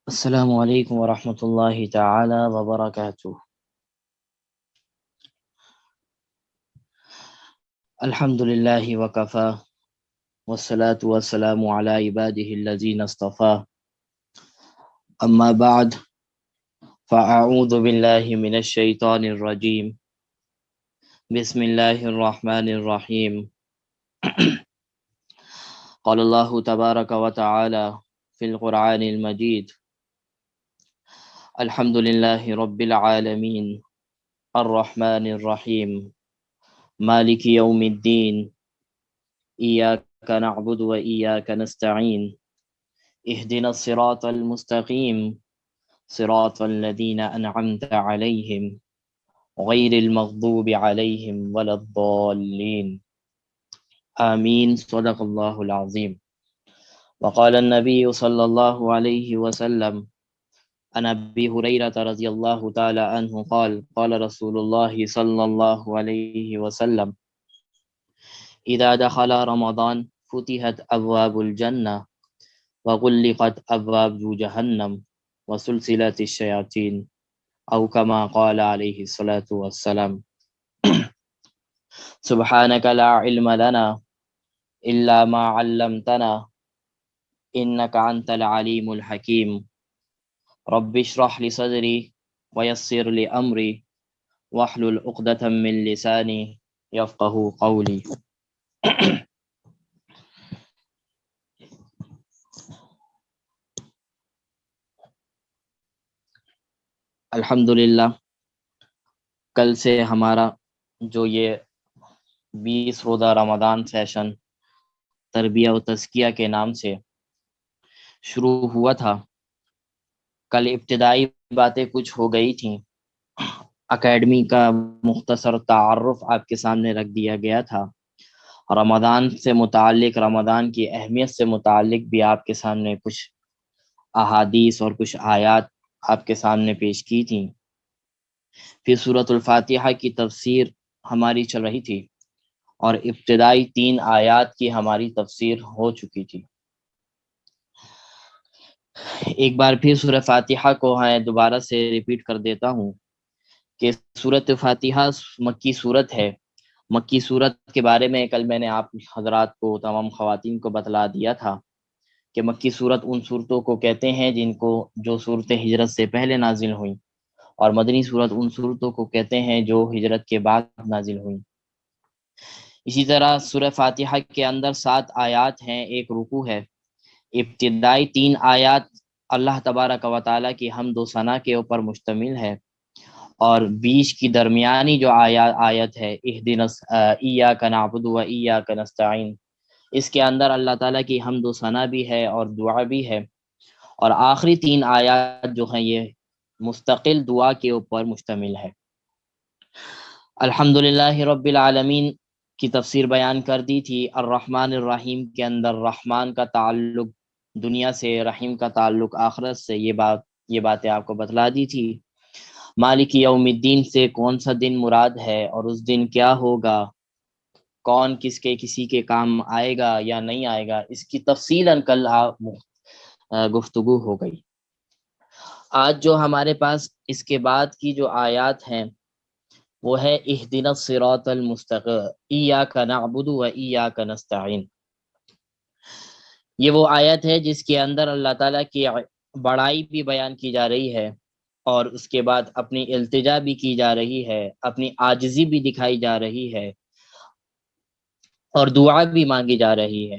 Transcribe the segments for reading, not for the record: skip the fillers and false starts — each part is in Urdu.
السلام علیکم ورحمۃ اللہ تعالی وبرکاتہ۔ الحمد للہ وکفا والصلاة والسلام علی عباده الذین اصطفى، اما بعد فاعوذ باللہ من الشیطان الرجیم، بسم اللہ الرحمن الرحیم۔ قال اللہ تبارک وتعالی فی القرآن المجید: الحمد للہ رب العالمین الرحمن الرحیم مالک یوم الدین ایاک نعبد و ایاک نستعین اہدنا الصراط المستقیم صراط الذین انعمت علیہم غیر المغضوب علیہم ولا الضالین آمین۔ صدق اللہ العظیم۔ وقال النبی صلی اللہ علیہ وسلم عن ابی ہریرہ رضی اللہ تعالی عنہ قال قال رسول اللہ صلی اللہ علیہ وسلم: اذا دخل رمضان فتحت ابواب الجنہ وغلقت ابواب جہنم وسلسلت الشیاطین، او کما قال علیہ الصلاۃ والسلام۔ سبحانک لا علم لنا الا ما علمتنا انک انت العلیم الحکیم۔ رب اشرح لی صدری ویسر لی امری واحلل عقدۃ من لسانی یفقہوا قولی۔ الحمدللہ، کل سے ہمارا جو یہ 20 روزہ رمضان سیشن تربیہ و تزکیہ کے نام سے شروع ہوا تھا۔ کل ابتدائی باتیں کچھ ہو گئی تھیں، اکیڈمی کا مختصر تعارف آپ کے سامنے رکھ دیا گیا تھا، رمضان سے متعلق، رمضان کی اہمیت سے متعلق بھی آپ کے سامنے کچھ احادیث اور کچھ آیات آپ کے سامنے پیش کی تھیں۔ پھر سورۃ الفاتحہ کی تفسیر ہماری چل رہی تھی اور ابتدائی 3 آیات کی ہماری تفسیر ہو چکی تھی۔ ایک بار پھر سورہ فاتحہ کو دوبارہ سے ریپیٹ کر دیتا ہوں کہ سورۃ فاتحہ مکی صورت ہے۔ مکی صورت کے بارے میں کل میں نے آپ حضرات کو، تمام خواتین کو بتلا دیا تھا کہ مکی صورت ان صورتوں کو کہتے ہیں جو صورت ہجرت سے پہلے نازل ہوئیں، اور مدنی صورت ان صورتوں کو کہتے ہیں جو ہجرت کے بعد نازل ہوئیں۔ اسی طرح سورہ فاتحہ کے اندر 7 آیات ہیں، ایک رکوع ہے۔ ابتدائی 3 آیات اللہ تبارک و تعالیٰ کی حمد و ثنا کے اوپر مشتمل ہے، اور بیچ کی درمیانی جو آیت ہے اہدنا ایاک نعبد و ایاک نستعین، اس کے اندر اللہ تعالیٰ کی حمد و ثنا بھی ہے اور دعا بھی ہے، اور آخری 3 آیات جو ہیں یہ مستقل دعا کے اوپر مشتمل ہے۔ الحمدللہ رب العالمین کی تفسیر بیان کر دی تھی۔ الرحمن الرحیم کے اندر رحمان کا تعلق دنیا سے، رحیم کا تعلق آخرت سے، یہ باتیں آپ کو بتلا دی تھی۔ مالک یوم الدین سے کون سا دن مراد ہے اور اس دن کیا ہوگا، کون کسی کے کام آئے گا یا نہیں آئے گا، اس کی تفصیلاً کل گفتگو ہو گئی۔ آج جو ہمارے پاس اس کے بعد کی جو آیات ہیں وہ ہے اہدنا الصراط المستقیم ایاک نعبد و ایاک نستعین۔ یہ وہ آیت ہے جس کے اندر اللہ تعالیٰ کی بڑائی بھی بیان کی جا رہی ہے، اور اس کے بعد اپنی التجا بھی کی جا رہی ہے، اپنی عاجزی بھی دکھائی جا رہی ہے، اور دعا بھی مانگی جا رہی ہے۔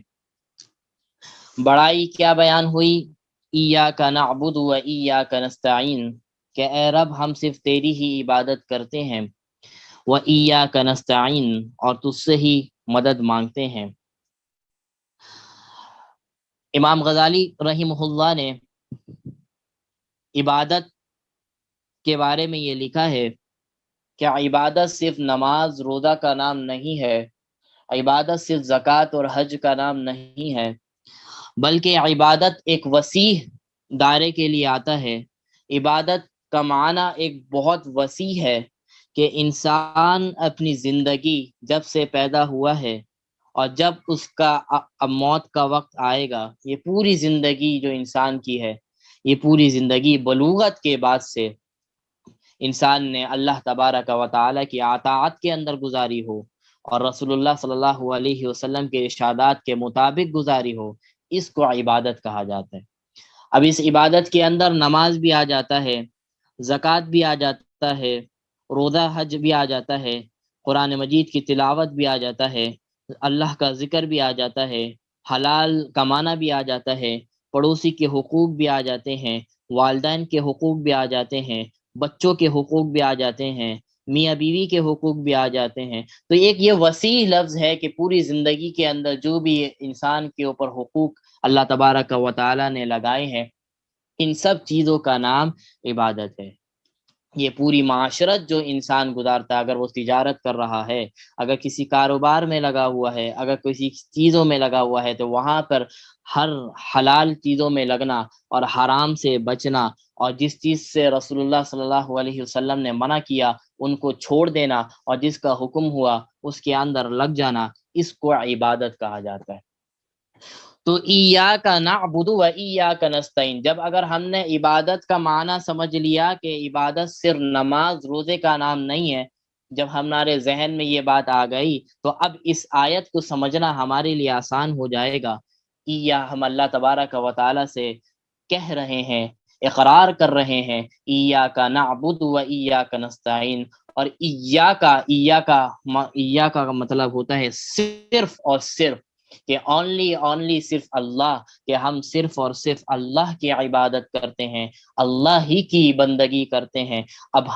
بڑائی کیا بیان ہوئی؟ ایاک نعبد و ایاک نستعین، کہ اے رب ہم صرف تیری ہی عبادت کرتے ہیں، و ایاک نستعین، اور تجھ سے ہی مدد مانگتے ہیں۔ امام غزالی رحمہ اللہ نے عبادت کے بارے میں یہ لکھا ہے کہ عبادت صرف نماز روزہ کا نام نہیں ہے، عبادت صرف زکوٰۃ اور حج کا نام نہیں ہے، بلکہ عبادت ایک وسیع دائرے کے لیے آتا ہے۔ عبادت کا معنی ایک بہت وسیع ہے کہ انسان اپنی زندگی جب سے پیدا ہوا ہے اور جب اس کا موت کا وقت آئے گا، یہ پوری زندگی جو انسان کی ہے، یہ پوری زندگی بلوغت کے بعد سے انسان نے اللہ تبارک و تعالی کی اطاعت کے اندر گزاری ہو اور رسول اللہ صلی اللہ علیہ وسلم کے ارشادات کے مطابق گزاری ہو، اس کو عبادت کہا جاتا ہے۔ اب اس عبادت کے اندر نماز بھی آ جاتا ہے، زکوٰۃ بھی آ جاتا ہے، روزہ حج بھی آ جاتا ہے، قرآن مجید کی تلاوت بھی آ جاتا ہے، اللہ کا ذکر بھی آ جاتا ہے، حلال کمانا بھی آ جاتا ہے، پڑوسی کے حقوق بھی آ جاتے ہیں، والدین کے حقوق بھی آ جاتے ہیں، بچوں کے حقوق بھی آ جاتے ہیں، میاں بیوی کے حقوق بھی آ جاتے ہیں۔ تو ایک یہ وسیع لفظ ہے کہ پوری زندگی کے اندر جو بھی انسان کے اوپر حقوق اللہ تبارک و تعالی نے لگائے ہیں، ان سب چیزوں کا نام عبادت ہے۔ یہ پوری معاشرت جو انسان گزارتا ہے، اگر وہ تجارت کر رہا ہے، اگر کسی کاروبار میں لگا ہوا ہے، اگر کسی چیزوں میں لگا ہوا ہے، تو وہاں پر ہر حلال چیزوں میں لگنا اور حرام سے بچنا، اور جس چیز سے رسول اللہ صلی اللہ علیہ وسلم نے منع کیا ان کو چھوڑ دینا، اور جس کا حکم ہوا اس کے اندر لگ جانا، اس کو عبادت کہا جاتا ہے۔ تو ایاک نعبد و ایاک نستعین، جب اگر ہم نے عبادت کا معنی سمجھ لیا کہ عبادت صرف نماز روزے کا نام نہیں ہے، جب ہمارے ذہن میں یہ بات آ گئی تو اب اس آیت کو سمجھنا ہمارے لیے آسان ہو جائے گا۔ ہم اللہ تبارک و تعالی سے کہہ رہے ہیں، اقرار کر رہے ہیں، ایاک نعبد و ایاک نستعین، اور ایاک کا مطلب ہوتا ہے صرف اور صرف، کہ اونلی صرف اللہ، کہ ہم صرف اور صرف اللہ کی عبادت کرتے ہیں، اللہ ہی کی بندگی کرتے ہیں۔ اب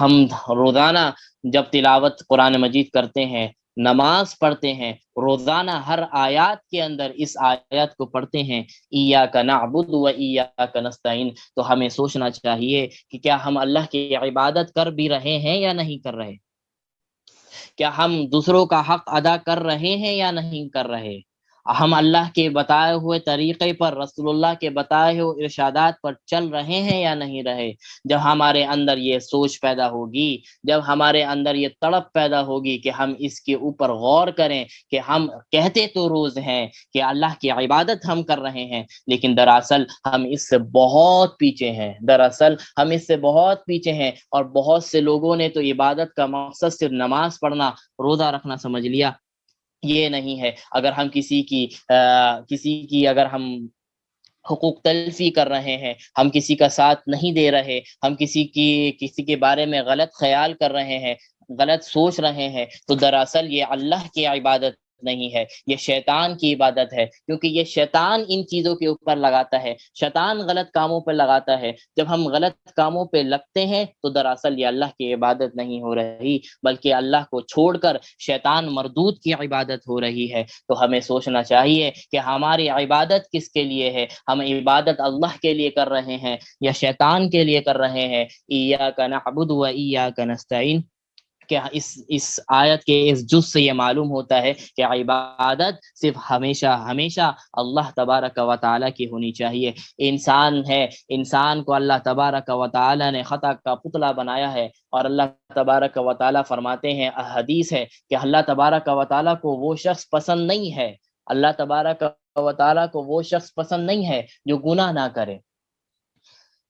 ہم روزانہ جب تلاوت قرآن مجید کرتے ہیں، نماز پڑھتے ہیں، روزانہ ہر آیات کے اندر اس آیات کو پڑھتے ہیں، ایاک نعبد و ایاک نستعین، تو ہمیں سوچنا چاہیے کہ کیا ہم اللہ کی عبادت کر بھی رہے ہیں یا نہیں کر رہے؟ کیا ہم دوسروں کا حق ادا کر رہے ہیں یا نہیں کر رہے؟ ہم اللہ کے بتائے ہوئے طریقے پر، رسول اللہ کے بتائے ہوئے ارشادات پر چل رہے ہیں یا نہیں رہے؟ جب ہمارے اندر یہ سوچ پیدا ہوگی، جب ہمارے اندر یہ تڑپ پیدا ہوگی کہ ہم اس کے اوپر غور کریں کہ ہم کہتے تو روز ہیں کہ اللہ کی عبادت ہم کر رہے ہیں، لیکن دراصل ہم اس سے بہت پیچھے ہیں، اور بہت سے لوگوں نے تو عبادت کا مقصد صرف نماز پڑھنا، روزہ رکھنا سمجھ لیا۔ یہ نہیں ہے۔ اگر ہم کسی کی اگر ہم حقوق تلفی کر رہے ہیں، ہم کسی کا ساتھ نہیں دے رہے، ہم کسی کے بارے میں غلط خیال کر رہے ہیں، غلط سوچ رہے ہیں، تو دراصل یہ اللہ کی عبادت نہیں ہے، یہ شیطان کی عبادت ہے، کیونکہ یہ شیطان ان چیزوں کے اوپر لگاتا ہے، شیطان غلط کاموں پہ لگاتا ہے۔ جب ہم غلط کاموں پہ لگتے ہیں تو دراصل یہ اللہ کی عبادت نہیں ہو رہی، بلکہ اللہ کو چھوڑ کر شیطان مردود کی عبادت ہو رہی ہے۔ تو ہمیں سوچنا چاہیے کہ ہماری عبادت کس کے لیے ہے؟ ہم عبادت اللہ کے لیے کر رہے ہیں یا شیطان کے لیے کر رہے ہیں؟ ایاک نعبد و ایاک نستعین، کہ اس آیت کے اس جز سے یہ معلوم ہوتا ہے کہ عبادت صرف ہمیشہ اللہ تبارک و تعالی کی ہونی چاہیے۔ انسان کو اللہ تبارک و تعالی نے خطا کا پتلا بنایا ہے، اور اللہ تبارک و تعالی فرماتے ہیں، حدیث ہے کہ اللہ تبارک و تعالی کو وہ شخص پسند نہیں ہے، اللہ تبارک و تعالی کو وہ شخص پسند نہیں ہے جو گناہ نہ کرے،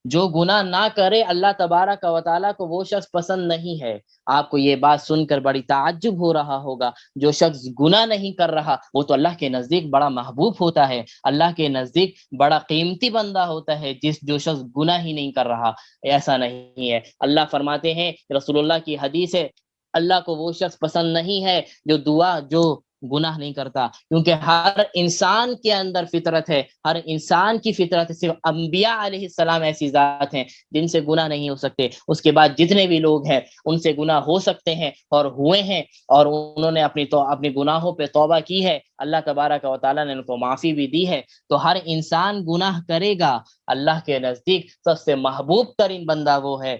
جو گناہ نہ کرے، اللہ تبارک و تعالیٰ کو وہ شخص پسند نہیں ہے۔ آپ کو یہ بات سن کر بڑی تعجب ہو رہا ہوگا، جو شخص گناہ نہیں کر رہا وہ تو اللہ کے نزدیک بڑا محبوب ہوتا ہے، اللہ کے نزدیک بڑا قیمتی بندہ ہوتا ہے، جو شخص گناہ ہی نہیں کر رہا۔ ایسا نہیں ہے۔ اللہ فرماتے ہیں، رسول اللہ کی حدیث ہے، اللہ کو وہ شخص پسند نہیں ہے جو گناہ نہیں کرتا، کیونکہ ہر انسان کے اندر فطرت ہے، ہر انسان کی فطرت ہے۔ صرف انبیاء علیہ السلام ایسی ذات ہیں جن سے گناہ نہیں ہو سکتے، اس کے بعد جتنے بھی لوگ ہیں ان سے گناہ ہو سکتے ہیں اور ہوئے ہیں، اور انہوں نے اپنی گناہوں پہ توبہ کی ہے، اللہ تبارک و تعالیٰ نے ان کو معافی بھی دی ہے۔ تو ہر انسان گناہ کرے گا، اللہ کے نزدیک سب سے محبوب ترین بندہ وہ ہے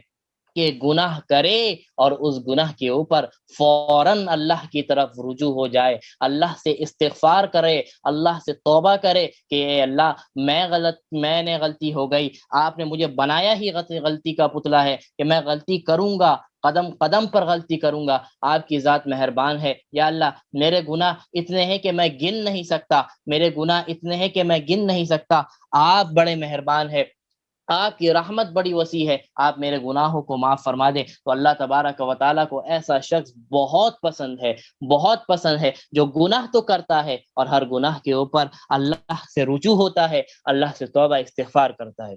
کہ گناہ کرے اور اس گناہ کے اوپر فوراً اللہ کی طرف رجوع ہو جائے، اللہ سے استغفار کرے، اللہ سے توبہ کرے کہ اے اللہ میں نے غلطی ہو گئی، آپ نے مجھے بنایا ہی غلطی کا پتلا ہے کہ میں غلطی کروں گا، قدم قدم پر غلطی کروں گا، آپ کی ذات مہربان ہے، یا اللہ میرے گناہ اتنے ہیں کہ میں گن نہیں سکتا، میرے گناہ اتنے ہیں کہ میں گن نہیں سکتا، آپ بڑے مہربان ہے، آپ کی رحمت بڑی وسیع ہے، آپ میرے گناہوں کو معاف فرما دیں۔ تو اللہ تبارک و تعالیٰ کو ایسا شخص بہت پسند ہے، بہت پسند ہے، جو گناہ تو کرتا ہے اور ہر گناہ کے اوپر اللہ سے رجوع ہوتا ہے، اللہ سے توبہ استغفار کرتا ہے۔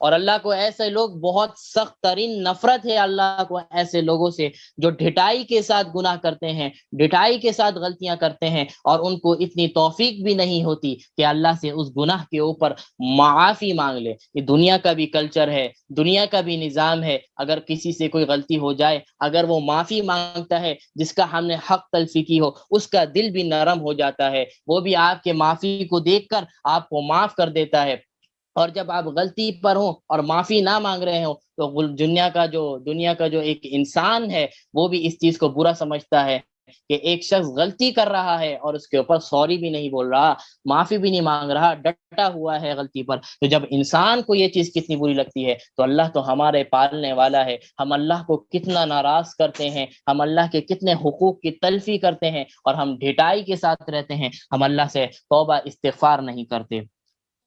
اور اللہ کو ایسے لوگ بہت سخت ترین نفرت ہے اللہ کو ایسے لوگوں سے جو ڈھٹائی کے ساتھ گناہ کرتے ہیں، ڈھٹائی کے ساتھ غلطیاں کرتے ہیں، اور ان کو اتنی توفیق بھی نہیں ہوتی کہ اللہ سے اس گناہ کے اوپر معافی مانگ لے۔ یہ دنیا کا بھی کلچر ہے، دنیا کا بھی نظام ہے، اگر کسی سے کوئی غلطی ہو جائے، اگر وہ معافی مانگتا ہے جس کا ہم نے حق تلفی کی ہو، اس کا دل بھی نرم ہو جاتا ہے، وہ بھی آپ کے معافی کو دیکھ کر آپ کو معاف کر دیتا ہے۔ اور جب آپ غلطی پر ہوں اور معافی نہ مانگ رہے ہوں تو دنیا کا جو ایک انسان ہے وہ بھی اس چیز کو برا سمجھتا ہے کہ ایک شخص غلطی کر رہا ہے اور اس کے اوپر سوری بھی نہیں بول رہا، معافی بھی نہیں مانگ رہا، ڈٹا ہوا ہے غلطی پر۔ تو جب انسان کو یہ چیز کتنی بری لگتی ہے تو اللہ تو ہمارے پالنے والا ہے، ہم اللہ کو کتنا ناراض کرتے ہیں، ہم اللہ کے کتنے حقوق کی تلفی کرتے ہیں، اور ہم ڈھٹائی کے ساتھ رہتے ہیں، ہم اللہ سے توبہ استغفار نہیں کرتے۔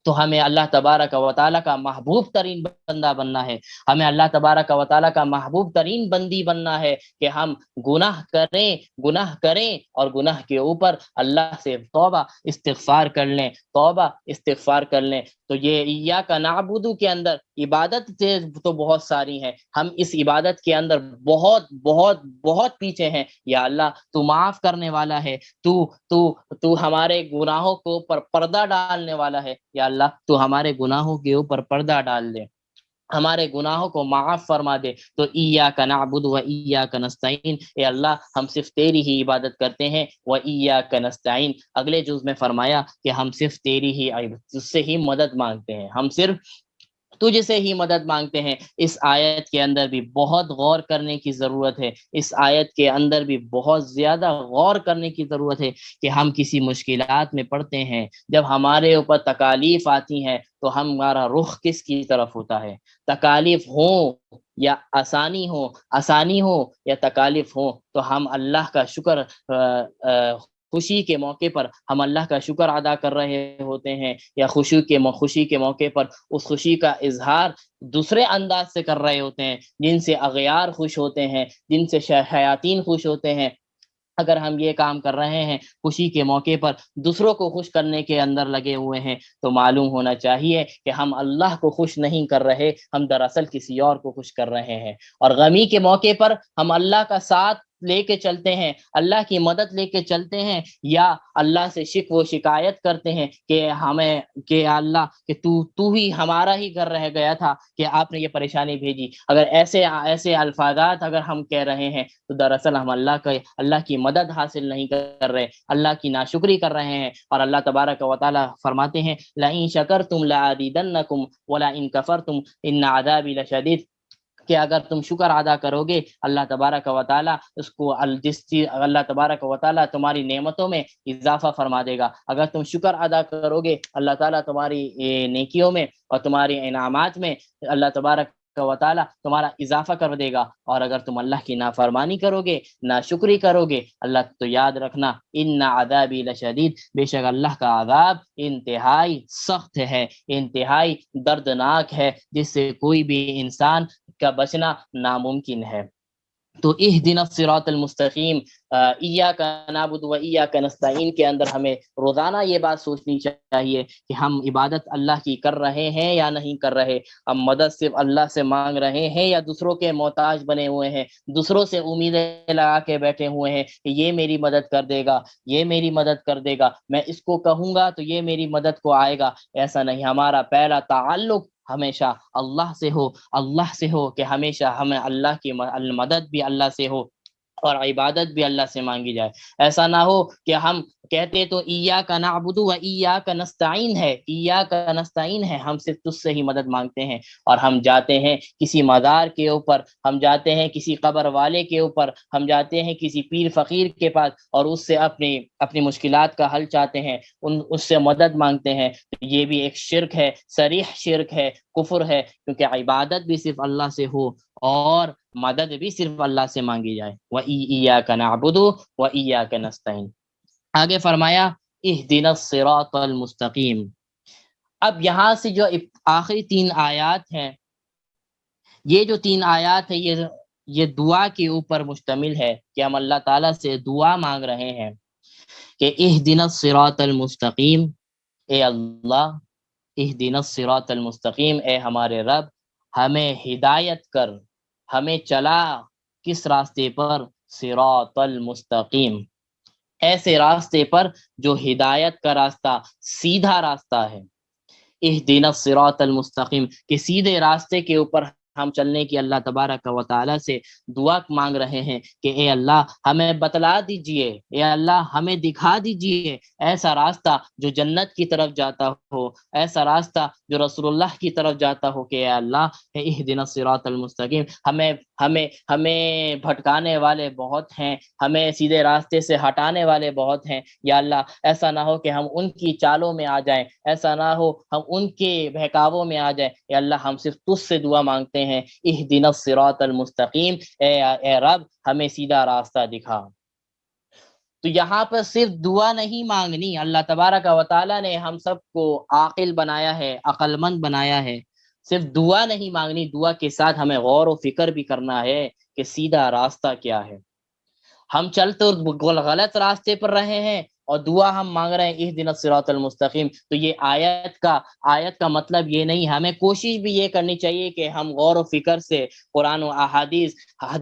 تو ہمیں اللہ تبارک و تعالیٰ کا محبوب ترین بندہ بننا ہے، ہمیں اللہ تبارک و تعالیٰ کا محبوب ترین بندی بننا ہے کہ ہم گناہ کریں اور گناہ کے اوپر اللہ سے توبہ استغفار کر لیں، توبہ استغفار کر لیں۔ تو یہ ایاک نعبد کے اندر عبادت تو بہت ساری ہیں، ہم اس عبادت کے اندر بہت بہت بہت پیچھے ہیں۔ یا اللہ تو معاف کرنے والا ہے، تو تو تو ہمارے گناہوں کو اوپر پردہ ڈالنے والا ہے، یا اللہ تو ہمارے گناہوں کے اوپر پردہ ڈال دے، ہمارے گناہوں کو معاف فرما دے۔ تو ایاک نعبد و ایاک نستعین، اے اللہ ہم صرف تیری ہی عبادت کرتے ہیں، و ایاک نستعین اگلے جز میں فرمایا کہ ہم صرف تیری ہی تجھ سے ہی مدد مانگتے ہیں، ہم صرف تجھ سے ہی مدد مانگتے ہیں۔ اس آیت کے اندر بھی بہت غور کرنے کی ضرورت ہے، اس آیت کے اندر بھی بہت زیادہ غور کرنے کی ضرورت ہے کہ ہم کسی مشکلات میں پڑتے ہیں، جب ہمارے اوپر تکالیف آتی ہیں تو ہمارا رخ کس کی طرف ہوتا ہے؟ تکالیف ہوں یا آسانی ہو یا تکالیف ہوں تو ہم اللہ کا شکر خوشی کے موقع پر ہم اللہ کا شکر ادا کر رہے ہوتے ہیں، یا خوشی کے موقع پر اس خوشی کا اظہار دوسرے انداز سے کر رہے ہوتے ہیں، جن سے اغیار خوش ہوتے ہیں، جن سے شیاطین خوش ہوتے ہیں۔ اگر ہم یہ کام کر رہے ہیں خوشی کے موقع پر دوسروں کو خوش کرنے کے اندر لگے ہوئے ہیں، تو معلوم ہونا چاہیے کہ ہم اللہ کو خوش نہیں کر رہے، ہم دراصل کسی اور کو خوش کر رہے ہیں۔ اور غمی کے موقع پر ہم اللہ کا ساتھ لے کے چلتے ہیں، اللہ کی مدد لے کے چلتے ہیں، یا اللہ سے شکوہ و شکایت کرتے ہیں کہ اللہ کہ تو ہی ہمارا ہی گھر رہ گیا تھا کہ آپ نے یہ پریشانی بھیجی۔ اگر ایسے الفاظات اگر ہم کہہ رہے ہیں تو دراصل ہم اللہ کی مدد حاصل نہیں کر رہے، اللہ کی ناشکری کر رہے ہیں۔ اور اللہ تبارک و تعالیٰ فرماتے ہیں لئن شکرتم لازیدنکم ولئن کفرتم ان عذابی لشدید، کہ اگر تم شکر ادا کرو گے اللہ تبارک و تعالیٰ اللہ تبارک و تعالیٰ تمہاری نعمتوں میں اضافہ فرما دے گا۔ اگر تم شکر ادا کرو گے اللہ تعالیٰ تمہاری نیکیوں میں اور تمہاری انعامات میں اللہ تبارک و تعالیٰ تمہارا اضافہ کر دے گا۔ اور اگر تم اللہ کی نافرمانی کرو گے، ناشکری کرو گے، اللہ تو یاد رکھنا ان عذابی لشدید، بے شک اللہ کا عذاب انتہائی سخت ہے، انتہائی دردناک ہے، جس سے کوئی بھی انسان کا بچنا ناممکن ہے۔ تو اہدنا الصراط المستقیم، ایاک نعبد و ایاک نستعین کے اندر ہمیں روزانہ یہ بات سوچنی چاہیے کہ ہم عبادت اللہ کی کر رہے ہیں یا نہیں کر رہے، ہم مدد صرف اللہ سے مانگ رہے ہیں یا دوسروں کے محتاج بنے ہوئے ہیں، دوسروں سے امیدیں لگا کے بیٹھے ہوئے ہیں کہ یہ میری مدد کر دے گا، یہ میری مدد کر دے گا، میں اس کو کہوں گا تو یہ میری مدد کو آئے گا۔ ایسا نہیں، ہمارا پہلا تعلق ہمیشہ اللہ سے ہو کہ ہمیشہ ہمیں اللہ کی مدد بھی اللہ سے ہو، اور عبادت بھی اللہ سے مانگی جائے۔ ایسا نہ ہو کہ ہم کہتے تو ایاک نعبد و ایاک نستعین ہے، ایاک نستعین ہے، ہم صرف تجھ سے ہی مدد مانگتے ہیں، اور ہم جاتے ہیں کسی مزار کے اوپر، ہم جاتے ہیں کسی قبر والے کے اوپر، ہم جاتے ہیں کسی پیر فقیر کے پاس اور اس سے اپنی مشکلات کا حل چاہتے ہیں، اس سے مدد مانگتے ہیں۔ تو یہ بھی ایک شرک ہے، صریح شرک ہے، کفر ہے، کیونکہ عبادت بھی صرف اللہ سے ہو اور مدد بھی صرف اللہ سے مانگی جائے۔ وَإِيَّاكَ نَعْبُدُ وَإِيَّاكَ نَسْتَعِينُ۔ آگے فرمایا اهدنا الصراط المستقیم۔ اب یہاں سے جو آخری 3 آیات ہیں، یہ جو 3 آیات ہیں یہ دعا کے اوپر مشتمل ہے کہ ہم اللہ تعالیٰ سے دعا مانگ رہے ہیں کہ اهدنا الصراط المستقیم، اے اللہ اهدنا الصراط المستقیم، اے ہمارے رب ہمیں ہدایت کر، ہمیں چلا کس راستے پر؟ صراط المستقیم، ایسے راستے پر جو ہدایت کا راستہ، سیدھا راستہ ہے۔ اہدنا الصراط المستقیم، کہ سیدھے راستے کے اوپر ہم چلنے کی اللہ تبارک و تعالیٰ سے دعا مانگ رہے ہیں کہ اے اللہ ہمیں بتلا دیجئے، اے اللہ ہمیں دکھا دیجئے ایسا راستہ جو جنت کی طرف جاتا ہو، ایسا راستہ جو رسول اللہ کی طرف جاتا ہو، کہ اے اللہ اہدنا الصراط المستقیم، ہمیں بھٹکانے والے بہت ہیں، ہمیں سیدھے راستے سے ہٹانے والے بہت ہیں، یا اللہ ایسا نہ ہو کہ ہم ان کی چالوں میں آ جائیں، ایسا نہ ہو ہم ان کے بہکاووں میں آ جائیں، یا اللہ ہم صرف تجھ سے دعا مانگتے ہیں، اہدنا الصراط المستقیم، اے رب ہمیں سیدھا راستہ دکھا۔ تو یہاں پر صرف دعا نہیں مانگنی، اللہ تبارک و تعالیٰ نے ہم سب کو عاقل بنایا ہے، عقل مند بنایا ہے، صرف دعا نہیں مانگنی، دعا کے ساتھ ہمیں غور و فکر بھی کرنا ہے کہ سیدھا راستہ کیا ہے۔ ہم چل تو غلط راستے پر رہے ہیں اور دعا ہم مانگ رہے ہیں اہدنا الصراط المستقیم، تو یہ آیت کا مطلب یہ نہیں، ہمیں کوشش بھی یہ کرنی چاہیے کہ ہم غور و فکر سے قرآن و احادیث،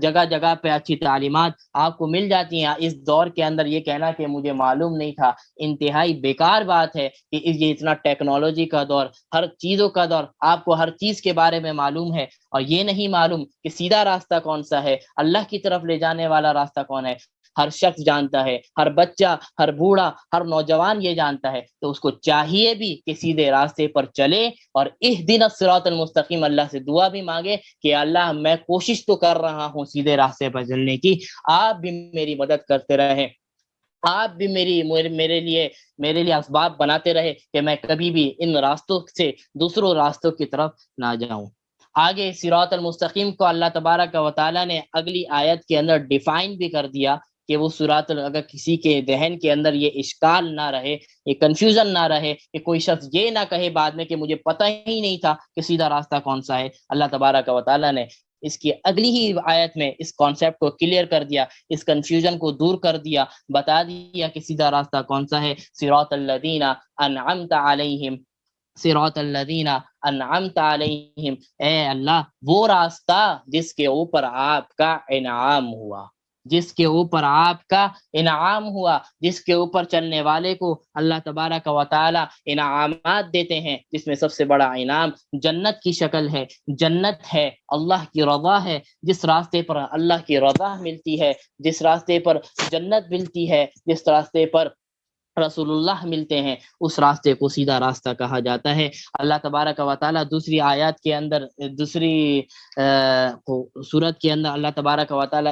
جگہ جگہ پہ اچھی تعلیمات آپ کو مل جاتی ہیں۔ اس دور کے اندر یہ کہنا کہ مجھے معلوم نہیں تھا، انتہائی بیکار بات ہے کہ یہ اتنا ٹیکنالوجی کا دور، ہر چیزوں کا دور، آپ کو ہر چیز کے بارے میں معلوم ہے اور یہ نہیں معلوم کہ سیدھا راستہ کون سا ہے، اللہ کی طرف لے جانے والا راستہ کون ہے۔ ہر شخص جانتا ہے، ہر بچہ، ہر بوڑھا، ہر نوجوان یہ جانتا ہے، تو اس کو چاہیے بھی کہ سیدھے راستے پر چلے اور اہدنا الصراط المستقیم اللہ سے دعا بھی مانگے کہ اللہ میں کوشش تو کر رہا ہوں سیدھے راستے پر چلنے کی، آپ بھی میری مدد کرتے رہیں، آپ بھی میرے لیے اسباب بناتے رہے کہ میں کبھی بھی ان راستوں سے دوسروں راستوں کی طرف نہ جاؤں۔ آگے صراط المستقیم کو اللہ تبارک و تعالیٰ نے اگلی آیت کے اندر ڈیفائن بھی کر دیا کہ وہ صراط، اگر کسی کے ذہن کے اندر یہ اشکال نہ رہے، یہ کنفیوژن نہ رہے کہ کوئی شخص یہ نہ کہے بعد میں کہ مجھے پتہ ہی نہیں تھا کہ سیدھا راستہ کون سا ہے، اللہ تبارک و تعالیٰ نے اس کی اگلی ہی آیت میں اس کانسیپٹ کو کلیئر کر دیا، اس کنفیوژن کو دور کر دیا، بتا دیا کہ سیدھا راستہ کون سا ہے۔ صراط الذین انعمت علیہم، صراط الذین انعمت علیہم، اے اللہ وہ راستہ جس کے اوپر آپ کا انعام ہوا، جس کے اوپر آپ کا انعام ہوا، جس کے اوپر چلنے والے کو اللہ تبارک و تعالی انعامات دیتے ہیں، جس میں سب سے بڑا انعام جنت کی شکل ہے، جنت ہے، اللہ کی رضا ہے، جس راستے پر اللہ کی رضا ملتی ہے، جس راستے پر جنت ملتی ہے، جس راستے پر رسول اللہ ملتے ہیں، اس راستے کو سیدھا راستہ کہا جاتا ہے۔ اللہ تبارک و تعالیٰ دوسری آیات کے اندر، دوسری سورت کے اندر اللہ تبارک و تعالیٰ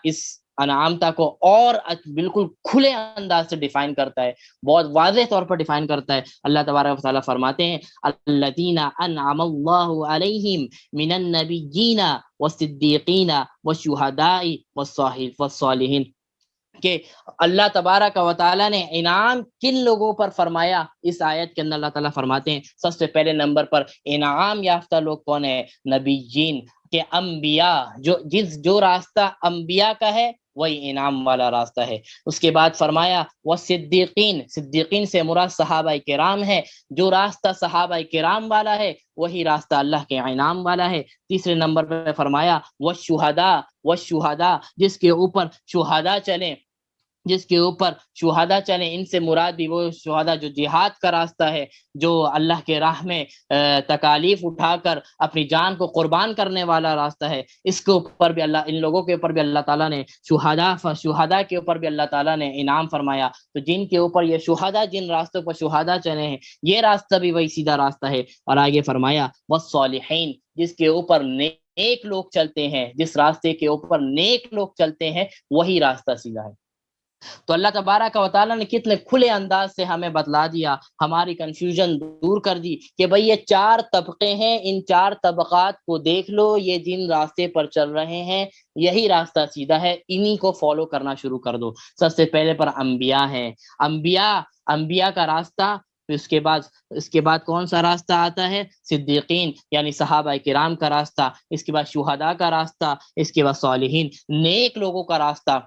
اس انعامتا کو اور بالکل کھلے انداز سے ڈیفائن کرتا ہے، بہت واضح طور پر ڈیفائن کرتا ہے۔ اللہ تبارک و تعالیٰ فرماتے ہیں الذین انعم اللہ علیہم من النبیین والصدیقین والشہداء والصالحین، کہ اللہ تبارک و تعالیٰ نے انعام کن لوگوں پر فرمایا۔ اس آیت کے اندر اللہ تعالیٰ فرماتے ہیں سب سے پہلے نمبر پر انعام یافتہ لوگ کون ہیں؟ نبیین، کہ انبیاء، جو راستہ انبیاء کا ہے وہی انعام والا راستہ ہے۔ اس کے بعد فرمایا وہ صدیقین سے مراد صحابہ کرام ہے، جو راستہ صحابہ کرام والا ہے وہی راستہ اللہ کے انعام والا ہے۔ تیسرے نمبر پہ فرمایا وہ شہداء، جس کے اوپر شہداء چلیں، جس کے اوپر شہداء چلیں، ان سے مراد بھی وہ شہداء جو جہاد کا راستہ ہے، جو اللہ کے راہ میں تکالیف اٹھا کر اپنی جان کو قربان کرنے والا راستہ ہے، اس کے اوپر بھی اللہ، ان لوگوں کے اوپر بھی اللہ تعالیٰ نے شہداء کے اوپر بھی اللہ تعالیٰ نے انعام فرمایا۔ تو جن کے اوپر یہ شہداء، جن راستوں پر شہداء چلے ہیں، یہ راستہ بھی وہی سیدھا راستہ ہے۔ اور آگے فرمایا والصالحین، جس کے اوپر نیک لوگ چلتے ہیں، جس راستے کے اوپر نیک لوگ چلتے ہیں، وہی راستہ سیدھا ہے۔ تو اللہ تبارک و تعالیٰ نے کتنے کھلے انداز سے ہمیں بتلا دیا، ہماری کنفیوژن دور کر دی کہ بھئی یہ 4 طبقے ہیں، ان 4 طبقات کو دیکھ لو، یہ جن راستے پر چل رہے ہیں یہی راستہ سیدھا ہے، انہی کو فالو کرنا شروع کر دو۔ سب سے پہلے پر انبیاء ہیں، انبیاء کا راستہ، پھر اس کے بعد کون سا راستہ آتا ہے؟ صدیقین یعنی صحابہ کرام کا راستہ، اس کے بعد شہداء کا راستہ، اس کے بعد صالحین نیک لوگوں کا راستہ۔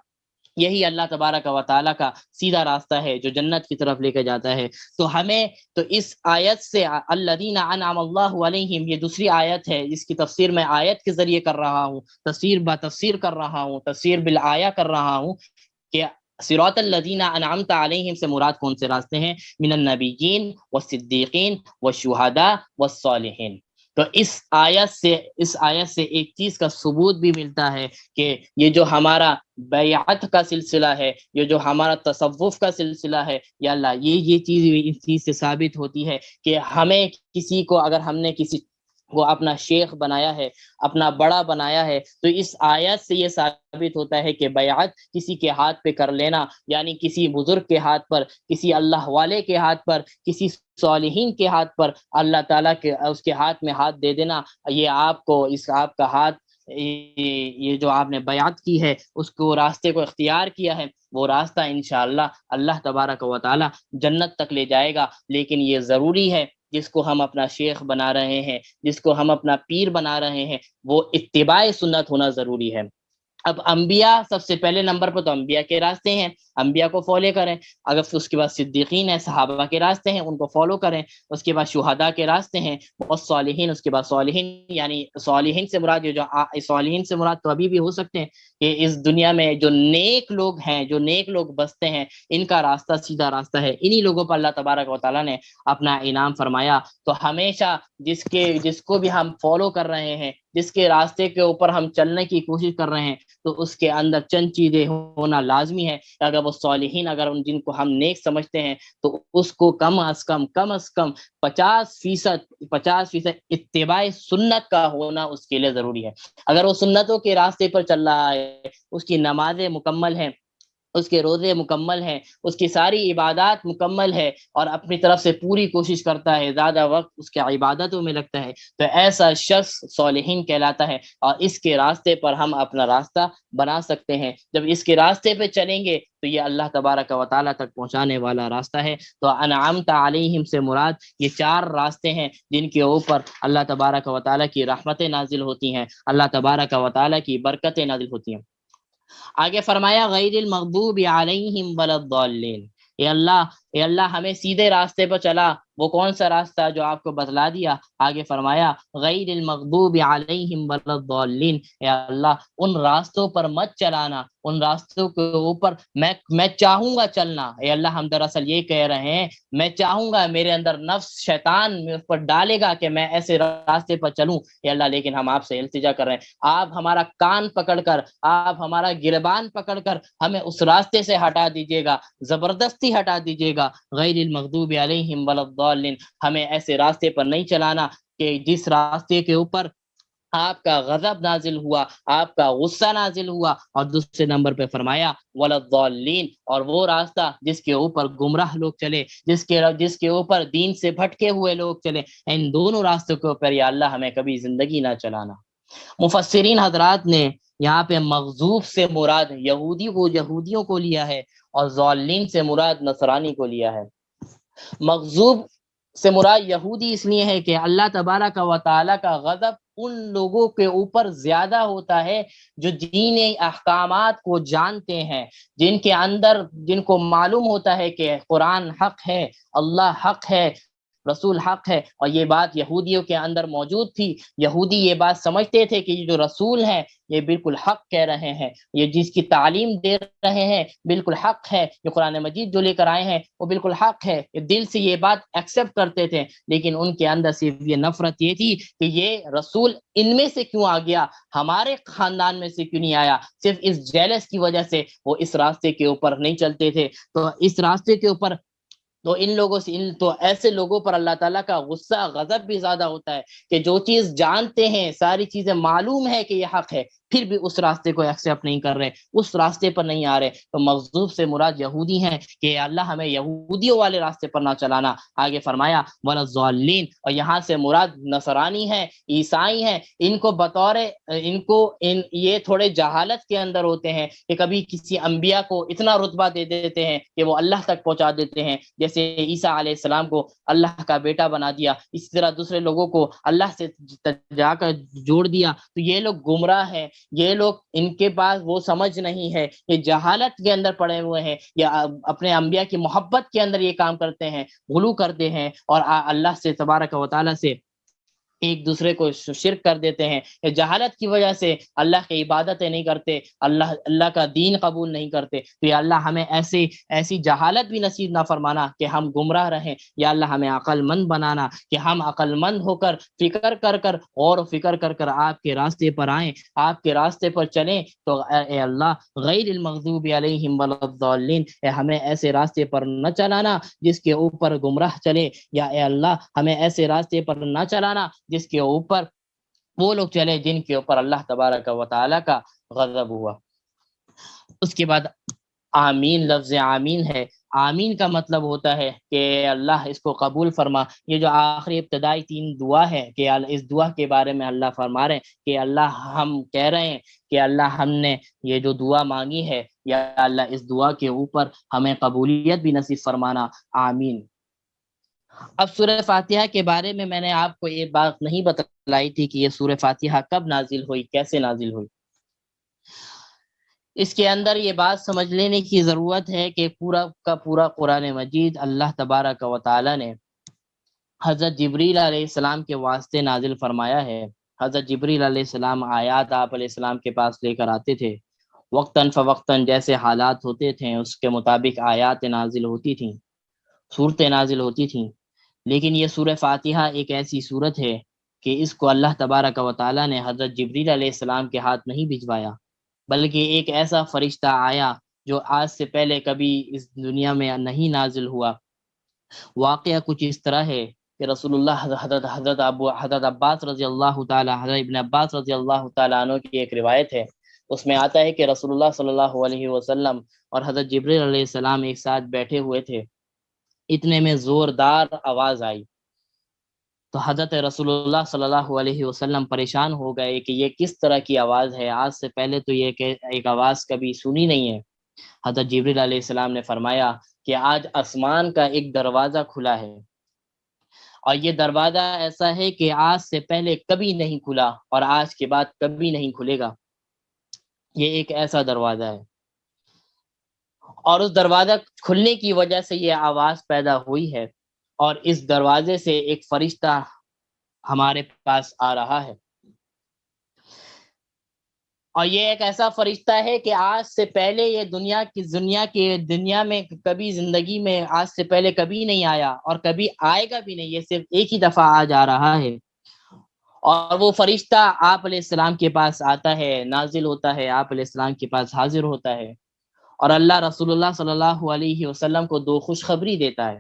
یہی اللہ تبارک و تعالیٰ کا سیدھا راستہ ہے جو جنت کی طرف لے کے جاتا ہے۔ تو ہمیں تو اس آیت سے الذین انعم اللہ علیہم، یہ دوسری آیت ہے، اس کی تفسیر میں آیت کے ذریعے کر رہا ہوں، تفسیر با تفسیر کر رہا ہوں، تفسیر بالآیہ کر رہا ہوں کہ صراط الذین انعمت علیہم سے مراد کون سے راستے ہیں؟ من النبیین والصدیقین والشہداء والصالحین۔ تو اس آیت سے ایک چیز کا ثبوت بھی ملتا ہے کہ یہ جو ہمارا بیعت کا سلسلہ ہے، یہ جو ہمارا تصوف کا سلسلہ ہے، یا اللہ یہ چیز اس چیز سے ثابت ہوتی ہے کہ ہمیں کسی کو، اگر ہم نے کسی کو اپنا شیخ بنایا ہے، اپنا بڑا بنایا ہے، تو اس آیت سے یہ ثابت ہوتا ہے کہ بیعت کسی کے ہاتھ پہ کر لینا، یعنی کسی بزرگ کے ہاتھ پر، کسی اللہ والے کے ہاتھ پر، کسی صالحین کے ہاتھ پر، اللہ تعالیٰ کے اس کے ہاتھ میں ہاتھ دے دینا، یہ آپ کو، اس آپ کا ہاتھ، یہ جو آپ نے بیعت کی ہے، اس کو راستے کو اختیار کیا ہے، وہ راستہ انشاءاللہ اللہ تبارک و تعالی جنت تک لے جائے گا۔ لیکن یہ ضروری ہے، جس کو ہم اپنا شیخ بنا رہے ہیں، جس کو ہم اپنا پیر بنا رہے ہیں، وہ اتباع سنت ہونا ضروری ہے۔ اب انبیاء سب سے پہلے نمبر پر تو انبیاء کے راستے ہیں، انبیاء کو فالو کریں۔ اگر اس کے بعد صدیقین ہیں، صحابہ کے راستے ہیں، ان کو فالو کریں۔ اس کے بعد شہداء کے راستے ہیں، اور صالحین، اس کے بعد صالحین، یعنی صالحین سے مراد صالحین سے مراد تو ابھی بھی ہو سکتے ہیں کہ اس دنیا میں جو نیک لوگ ہیں، جو نیک لوگ بستے ہیں، ان کا راستہ سیدھا راستہ ہے، انہی لوگوں پر اللہ تبارک و تعالیٰ نے اپنا انعام فرمایا۔ تو ہمیشہ جس کو بھی ہم فالو کر رہے ہیں، جس کے راستے کے اوپر ہم چلنے کی کوشش کر رہے ہیں، تو اس کے اندر چند چیزیں ہونا لازمی ہے۔ اگر وہ صالحین، اگر جن کو ہم نیک سمجھتے ہیں، تو اس کو کم از کم 50% اتباع سنت کا ہونا اس کے لیے ضروری ہے۔ اگر وہ سنتوں کے راستے پر چل رہا ہے، اس کی نمازیں مکمل ہیں، اس کے روزے مکمل ہیں، اس کی ساری عبادات مکمل ہے، اور اپنی طرف سے پوری کوشش کرتا ہے، زیادہ وقت اس کے عبادتوں میں لگتا ہے، تو ایسا شخص صالحین کہلاتا ہے، اور اس کے راستے پر ہم اپنا راستہ بنا سکتے ہیں۔ جب اس کے راستے پہ چلیں گے تو یہ اللہ تبارک و تعالیٰ تک پہنچانے والا راستہ ہے۔ تو انعمت علیہم سے مراد یہ 4 راستے ہیں جن کے اوپر اللہ تبارک و تعالیٰ کی رحمتیں نازل ہوتی ہیں، اللہ تبارک و تعالیٰ کی برکتیں نازل ہوتی ہیں۔ آگے فرمایا غیر المغضوب علیہم ولا الضالین، اے اللہ ہمیں سیدھے راستے پر چلا، وہ کون سا راستہ جو آپ کو بتلا دیا۔ آگے فرمایا غیر المغضوب علیہم ولا الضالین، اے اللہ ان راستوں پر مت چلانا، ان راستوں کے اوپر میں چاہوں گا چلنا۔ اے اللہ ہم دراصل یہ کہہ رہے ہیں، میں چاہوں گا، میرے اندر نفس شیطان میرے پر ڈالے گا کہ میں ایسے راستے پر چلوں، اے اللہ، لیکن ہم آپ سے التجا کر رہے ہیں، آپ ہمارا کان پکڑ کر، آپ ہمارا گربان پکڑ کر ہمیں اس راستے سے ہٹا دیجیے گا، زبردستی ہٹا دیجیے گا۔ غیر المغضوب علیہم ولا الضالین، ہمیں ایسے راستے پر نہیں چلانا کہ جس راستے کے اوپر آپ کا غضب نازل ہوا، آپ کا غصہ نازل ہوا، اور دوسرے نمبر پہ فرمایا ولا الضالین، اور وہ راستہ جس کے اوپر گمراہ لوگ چلے، جس کے اوپر دین سے بھٹکے ہوئے لوگ چلے، ان دونوں راستوں کے اوپر یا اللہ ہمیں کبھی زندگی نہ چلانا۔ مفسرین حضرات نے یہاں پہ مغضوب سے مراد یہودیوں کو لیا ہے، اور ضالین سے مراد نصرانی کو لیا ہے۔ مغضوب سے مراد یہودی اس لیے ہے کہ اللہ تبارک و تعالیٰ کا غضب ان لوگوں کے اوپر زیادہ ہوتا ہے جو دینی احکامات کو جانتے ہیں، جن کے اندر، جن کو معلوم ہوتا ہے کہ قرآن حق ہے، اللہ حق ہے، رسول حق ہے، اور یہ بات یہودیوں کے اندر موجود تھی۔ یہودی یہ بات سمجھتے تھے کہ یہ جو رسول ہیں یہ بالکل حق کہہ رہے ہیں، یہ جس کی تعلیم دے رہے ہیں بالکل حق ہے، یہ قرآن مجید جو لے کر آئے ہیں وہ بالکل حق ہے، یہ دل سے یہ بات ایکسیپٹ کرتے تھے۔ لیکن ان کے اندر صرف یہ نفرت یہ تھی کہ یہ رسول ان میں سے کیوں آ گیا، ہمارے خاندان میں سے کیوں نہیں آیا۔ صرف اس جیلس کی وجہ سے وہ اس راستے کے اوپر نہیں چلتے تھے۔ تو اس راستے کے اوپر تو ان لوگوں سے تو ایسے لوگوں پر اللہ تعالیٰ کا غصہ غضب بھی زیادہ ہوتا ہے کہ جو چیز جانتے ہیں، ساری چیزیں معلوم ہے کہ یہ حق ہے، پھر بھی اس راستے کو ایکسیپٹ نہیں کر رہے، اس راستے پر نہیں آ رہے۔ تو مغضوب سے مراد یہودی ہیں کہ اللہ ہمیں یہودیوں والے راستے پر نہ چلانا۔ آگے فرمایا ولا الضالین، اور یہاں سے مراد نصرانی ہیں، عیسائی ہیں۔ ان کو بطور یہ تھوڑے جہالت کے اندر ہوتے ہیں کہ کبھی کسی انبیاء کو اتنا رتبہ دے دیتے ہیں کہ وہ اللہ تک پہنچا دیتے ہیں، جیسے عیسیٰ علیہ السلام کو اللہ کا بیٹا بنا دیا، اسی طرح دوسرے لوگوں کو اللہ سے جا کر جوڑ دیا۔ تو یہ لوگ گمراہ ہیں، یہ لوگ ان کے پاس وہ سمجھ نہیں ہے، یہ جہالت کے اندر پڑے ہوئے ہیں، یا اپنے انبیاء کی محبت کے اندر یہ کام کرتے ہیں، غلو کرتے ہیں، اور اللہ سے تبارک و تعالیٰ سے ایک دوسرے کو شرک کر دیتے ہیں۔ یہ جہالت کی وجہ سے اللہ کی عبادتیں نہیں کرتے، اللہ کا دین قبول نہیں کرتے۔ تو یا اللہ ہمیں ایسی جہالت بھی نصیب نہ فرمانا کہ ہم گمراہ رہیں، یا اللہ ہمیں عقل مند بنانا کہ ہم عقل مند ہو کر فکر کر کر غور و فکر کر کر آپ کے راستے پر آئیں، آپ کے راستے پر چلیں۔ تو اے اللہ غیر المغضوب علیہم ولا الضالین، ہمیں ایسے راستے پر نہ چلانا جس کے اوپر گمراہ چلے، یا اے اللہ ہمیں ایسے راستے پر نہ چلانا جس کے اوپر وہ لوگ چلے جن کے اوپر اللہ تبارک و تعالیٰ کا غضب ہوا۔ اس کے بعد آمین، لفظ آمین ہے، آمین کا مطلب ہوتا ہے کہ اللہ اس کو قبول فرما۔ یہ جو آخری ابتدائی 3 دعا ہے کہ اس دعا کے بارے میں اللہ فرما رہے ہیں کہ اللہ ہم کہہ رہے ہیں کہ اللہ ہم نے یہ جو دعا مانگی ہے، یا اللہ اس دعا کے اوپر ہمیں قبولیت بھی نصیب فرمانا، آمین۔ اب سورہ فاتحہ کے بارے میں نے آپ کو یہ بات نہیں بتلائی تھی کہ یہ سورہ فاتحہ کب نازل ہوئی، کیسے نازل ہوئی۔ اس کے اندر یہ بات سمجھ لینے کی ضرورت ہے کہ پورا کا پورا قرآن مجید اللہ تبارک و تعالیٰ نے حضرت جبریل علیہ السلام کے واسطے نازل فرمایا ہے۔ حضرت جبریل علیہ السلام آیات آپ علیہ السلام کے پاس لے کر آتے تھے، وقتاً فوقتاً جیسے حالات ہوتے تھے اس کے مطابق آیات نازل ہوتی تھیں، صورتیں نازل ہوتی تھیں۔ لیکن یہ سورہ فاتحہ ایک ایسی صورت ہے کہ اس کو اللہ تبارک و تعالیٰ نے حضرت جبریل علیہ السلام کے ہاتھ نہیں بھجوایا، بلکہ ایک ایسا فرشتہ آیا جو آج سے پہلے کبھی اس دنیا میں نہیں نازل ہوا۔ واقعہ کچھ اس طرح ہے کہ رسول اللہ حضرت عباس رضی اللہ تعالیٰ حضرت ابن عباس رضی اللہ تعالیٰ عنہ کی ایک روایت ہے، اس میں آتا ہے کہ رسول اللہ صلی اللہ علیہ وسلم اور حضرت جبریل علیہ السلام ایک ساتھ بیٹھے ہوئے تھے، اتنے میں زوردار آواز آئی۔ تو حضرت رسول اللہ صلی اللہ علیہ وسلم پریشان ہو گئے کہ یہ کس طرح کی آواز ہے، آج سے پہلے تو یہ ایک آواز کبھی سنی نہیں ہے۔ حضرت جبریل علیہ السلام نے فرمایا کہ آج آسمان کا ایک دروازہ کھلا ہے، اور یہ دروازہ ایسا ہے کہ آج سے پہلے کبھی نہیں کھلا اور آج کے بعد کبھی نہیں کھلے گا۔ یہ ایک ایسا دروازہ ہے، اور اس دروازہ کھلنے کی وجہ سے یہ آواز پیدا ہوئی ہے، اور اس دروازے سے ایک فرشتہ ہمارے پاس آ رہا ہے، اور یہ ایک ایسا فرشتہ ہے کہ آج سے پہلے یہ دنیا میں کبھی زندگی میں آج سے پہلے کبھی نہیں آیا اور کبھی آئے گا بھی نہیں، یہ صرف ایک ہی دفعہ آ جا رہا ہے۔ اور وہ فرشتہ آپ علیہ السلام کے پاس آتا ہے، نازل ہوتا ہے، آپ علیہ السلام کے پاس حاضر ہوتا ہے، اور اللہ رسول اللہ صلی اللہ علیہ وسلم کو 2 خوشخبری دیتا ہے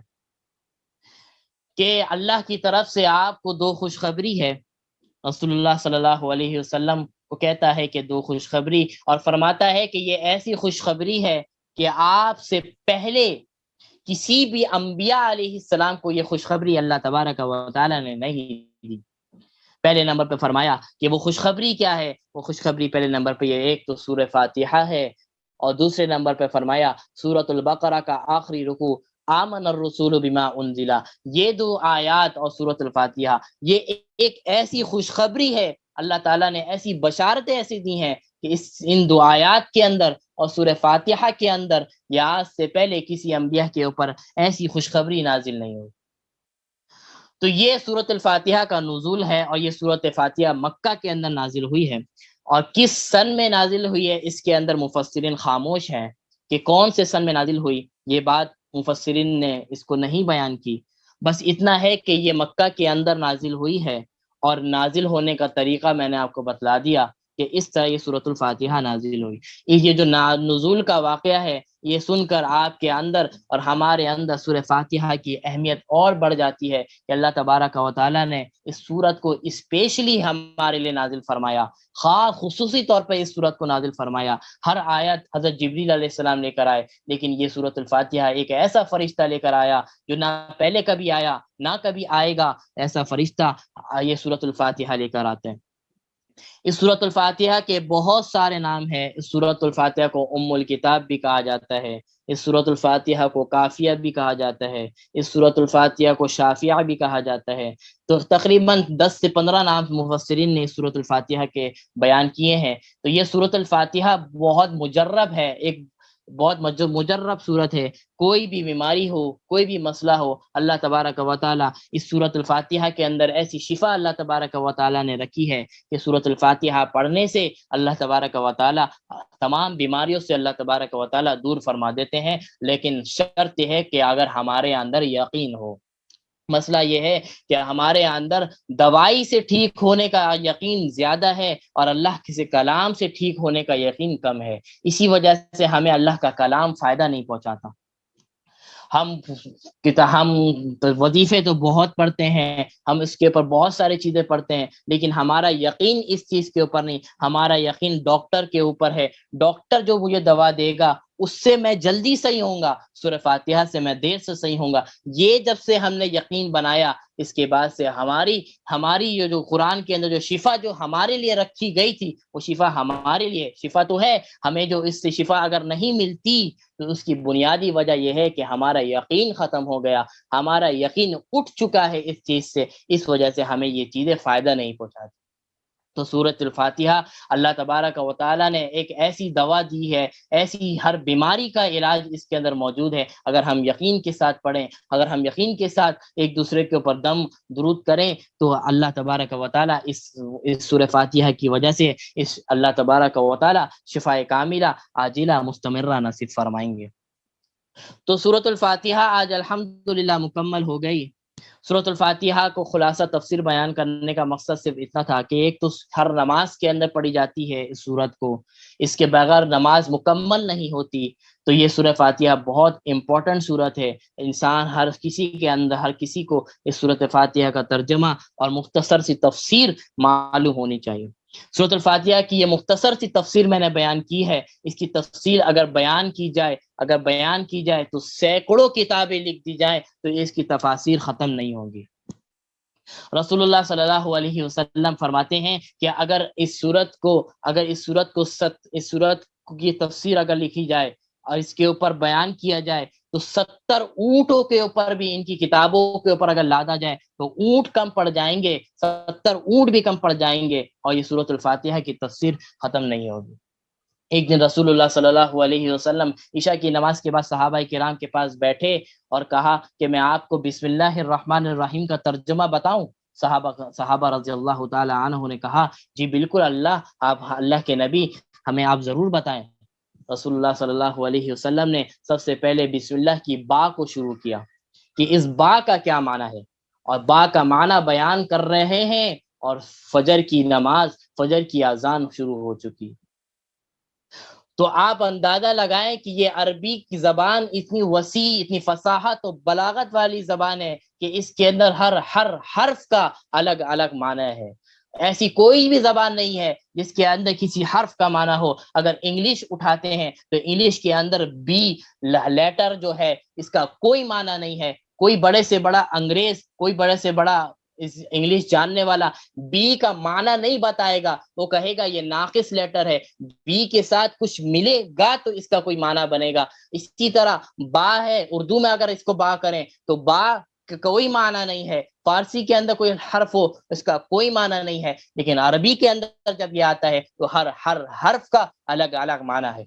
کہ اللہ کی طرف سے آپ کو 2 خوشخبری ہے۔ رسول اللہ صلی اللہ علیہ وسلم کو کہتا ہے کہ 2 خوشخبری، اور فرماتا ہے کہ یہ ایسی خوشخبری ہے کہ آپ سے پہلے کسی بھی انبیاء علیہ السلام کو یہ خوشخبری اللہ تبارک و تعالیٰ نے نہیں دی۔ پہلے نمبر پہ فرمایا کہ وہ خوشخبری کیا ہے، وہ خوشخبری پہلے نمبر پہ یہ ایک تو سورہ فاتحہ ہے، اور دوسرے نمبر پہ فرمایا سورۃ البقرہ کا آخری رکوع آمن الرسول بما انزلا۔ یہ 2 آیات اور سورۃ الفاتحہ یہ ایک ایسی خوشخبری ہے، اللہ تعالیٰ نے ایسی بشارتیں ایسی دی ہیں کہ ان 2 آیات کے اندر اور سورہ فاتحہ کے اندر یا آج سے پہلے کسی انبیاء کے اوپر ایسی خوشخبری نازل نہیں ہوئی۔ تو یہ سورۃ الفاتحہ کا نزول ہے، اور یہ سورۃ فاتحہ مکہ کے اندر نازل ہوئی ہے، اور کس سن میں نازل ہوئی ہے اس کے اندر مفسرین خاموش ہیں کہ کون سے سن میں نازل ہوئی، یہ بات مفسرین نے اس کو نہیں بیان کی۔ بس اتنا ہے کہ یہ مکہ کے اندر نازل ہوئی ہے، اور نازل ہونے کا طریقہ میں نے آپ کو بتلا دیا کہ اس طرح یہ سورۃ الفاتحہ نازل ہوئی۔ یہ جو نزول کا واقعہ ہے، یہ سن کر آپ کے اندر اور ہمارے اندر سورہ فاتحہ کی اہمیت اور بڑھ جاتی ہے کہ اللہ تبارک و تعالیٰ نے اس سورت کو اسپیشلی ہمارے لیے نازل فرمایا، خاص خصوصی طور پہ اس سورت کو نازل فرمایا۔ ہر آیت حضرت جبریل علیہ السلام لے کر آئے، لیکن یہ سورۃ الفاتحہ ایک ایسا فرشتہ لے کر آیا جو نہ پہلے کبھی آیا نہ کبھی آئے گا، ایسا فرشتہ یہ سورۃ الفاتحہ لے کر آتے ہیں۔ اس سورۃ الفاتحہ کے بہت سارے نام ہیں۔ اس سورۃ الفاتحہ کو ام الکتاب بھی کہا جاتا ہے، اس سورۃ الفاتحہ کو کافیہ بھی کہا جاتا ہے، اس سورۃ الفاتحہ کو شافیہ بھی کہا جاتا ہے۔ تو تقریباً 10 سے 15 نام مفسرین نے اس سورۃ الفاتحہ کے بیان کیے ہیں۔ تو یہ سورۃ الفاتحہ بہت مجرب ہے، ایک بہت مجرب صورت ہے۔ کوئی بھی بیماری ہو، کوئی بھی مسئلہ ہو، اللہ تبارک و تعالیٰ اس سورۃ الفاتحہ کے اندر ایسی شفا اللہ تبارک و تعالیٰ نے رکھی ہے کہ سورۃ الفاتحہ پڑھنے سے اللہ تبارک و تعالیٰ تمام بیماریوں سے اللہ تبارک و تعالیٰ دور فرما دیتے ہیں، لیکن شرط یہ ہے کہ اگر ہمارے اندر یقین ہو۔ مسئلہ یہ ہے کہ ہمارے اندر دوائی سے ٹھیک ہونے کا یقین زیادہ ہے، اور اللہ کے کلام سے ٹھیک ہونے کا یقین کم ہے۔ اسی وجہ سے ہمیں اللہ کا کلام فائدہ نہیں پہنچاتا۔ ہم وظیفے تو بہت پڑھتے ہیں، ہم اس کے اوپر بہت ساری چیزیں پڑھتے ہیں، لیکن ہمارا یقین اس چیز کے اوپر نہیں، ہمارا یقین ڈاکٹر کے اوپر ہے۔ ڈاکٹر جو مجھے دوا دے گا اس سے میں جلدی صحیح ہوں گا، سورہ فاتحہ سے میں دیر سے صحیح ہوں گا۔ یہ جب سے ہم نے یقین بنایا، اس کے بعد سے ہماری یہ جو قرآن کے اندر جو شفا جو ہمارے لیے رکھی گئی تھی، وہ شفا ہمارے لیے شفا تو ہے، ہمیں جو اس سے شفا اگر نہیں ملتی تو اس کی بنیادی وجہ یہ ہے کہ ہمارا یقین ختم ہو گیا، ہمارا یقین اٹھ چکا ہے اس چیز سے، اس وجہ سے ہمیں یہ چیزیں فائدہ نہیں پہنچاتی۔ تو سورۃ الفاتحہ اللہ تبارک و تعالیٰ نے ایک ایسی دوا دی ہے، ایسی ہر بیماری کا علاج اس کے اندر موجود ہے۔ اگر ہم یقین کے ساتھ پڑھیں، اگر ہم یقین کے ساتھ ایک دوسرے کے اوپر دم درود کریں، تو اللہ تبارک و تعالیٰ اس سورہ فاتحہ کی وجہ سے اس اللہ تبارک و تعالیٰ شفائے کاملہ عاجلہ مستمرہ نصیب فرمائیں گے۔ تو سورۃ الفاتحہ آج الحمدللہ مکمل ہو گئی۔ سورۃ الفاتحہ کو خلاصہ تفسیر بیان کرنے کا مقصد صرف اتنا تھا کہ ایک تو ہر نماز کے اندر پڑھی جاتی ہے اس سورت کو، اس کے بغیر نماز مکمل نہیں ہوتی۔ تو یہ سورہ فاتحہ بہت امپورٹنٹ سورت ہے، انسان ہر کسی کے اندر ہر کسی کو اس سورۃ فاتحہ کا ترجمہ اور مختصر سی تفسیر معلوم ہونی چاہیے۔ سورۃ الفاتحہ کی یہ مختصر سی تفسیر میں نے بیان کی ہے، اس کی تفسیر اگر بیان کی جائے تو سینکڑوں کتابیں لکھ دی جائیں تو اس کی تفاسیر ختم نہیں ہوگی۔ رسول اللہ صلی اللہ علیہ وسلم فرماتے ہیں کہ اگر اس سورت کی تفسیر اگر لکھی جائے اور اس کے اوپر بیان کیا جائے تو 70 اونٹوں کے اوپر بھی ان کی کتابوں کے اوپر اگر لادا جائے تو اونٹ کم پڑ جائیں گے، 70 اونٹ بھی کم پڑ جائیں گے، اور یہ سورۃ الفاتحہ کی تفسیر ختم نہیں ہوگی۔ ایک دن رسول اللہ صلی اللہ علیہ وسلم عشاء کی نماز کے بعد صحابہ کرام کے پاس بیٹھے اور کہا کہ میں آپ کو بسم اللہ الرحمن الرحیم کا ترجمہ بتاؤں؟ صحابہ رضی اللہ تعالی عنہ نے کہا جی بالکل، اللہ کے نبی، ہمیں آپ ضرور بتائیں۔ رسول اللہ صلی اللہ علیہ وسلم نے سب سے پہلے بسم اللہ کی با کو شروع کیا کہ اس با کا کیا معنی ہے، اور با کا معنی بیان کر رہے ہیں، اور فجر کی نماز، فجر کی اذان شروع ہو چکی۔ تو آپ اندازہ لگائیں کہ یہ عربی کی زبان اتنی وسیع، اتنی فصاحت و بلاغت والی زبان ہے کہ اس کے اندر ہر حرف کا الگ الگ معنی ہے۔ ایسی کوئی بھی زبان نہیں ہے جس کے اندر کسی حرف کا معنی ہو۔ اگر انگلش اٹھاتے ہیں تو انگلش کے اندر بی لیٹر جو ہے اس کا کوئی معنی نہیں ہے۔ کوئی بڑے سے بڑا انگریز، کوئی بڑے سے بڑا انگلش جاننے والا بی کا معنی نہیں بتائے گا، وہ کہے گا یہ ناقص لیٹر ہے، بی کے ساتھ کچھ ملے گا تو اس کا کوئی معنی بنے گا۔ اسی طرح با ہے، اردو میں اگر اس کو با کریں تو با کا کوئی معنی نہیں ہے، فارسی کے اندر کوئی حرف ہو اس کا کوئی معنی نہیں ہے، لیکن عربی کے اندر جب یہ آتا ہے تو ہر حرف کا الگ الگ معنی ہے۔